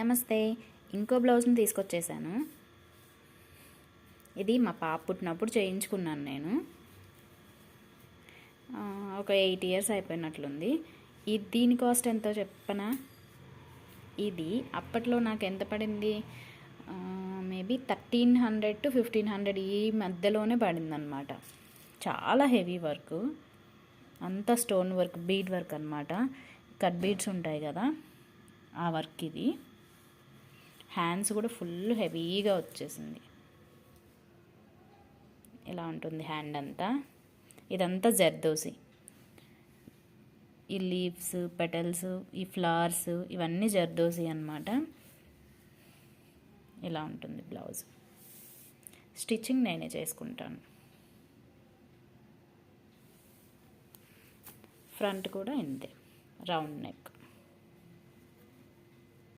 నమస్తే. ఇంకో బ్లౌజ్ని తీసుకొచ్చేసాను. ఇది మా పాప పుట్టినప్పుడు చేయించుకున్నాను నేను. ఒక 8 years అయిపోయినట్లుంది. దీని కాస్ట్ ఎంతో చెప్పనా? ఇది అప్పట్లో నాకు ఎంత పడింది, మేబీ 1300 to 1500 ఈ మధ్యలోనే పడింది అనమాట. చాలా హెవీ వర్క్, అంతా స్టోన్ వర్క్, బీడ్ వర్క్ అనమాట. కట్ బీడ్స్ ఉంటాయి కదా, ఆ వర్క్ ఇది. హ్యాండ్స్ కూడా ఫుల్ హెవీగా వచ్చేసింది. ఇలా ఉంటుంది హ్యాండ్ అంతా. ఇదంతా జర్దోసి. ఈ లీవ్స్, పెటల్స్, ఈ ఫ్లవర్స్ ఇవన్నీ జర్దోసి అన్నమాట. ఇలా ఉంటుంది బ్లౌజ్. స్టిచ్చింగ్ నేనే చేసుకుంటాను. ఫ్రంట్ కూడా ఇంతే, రౌండ్ నెక్.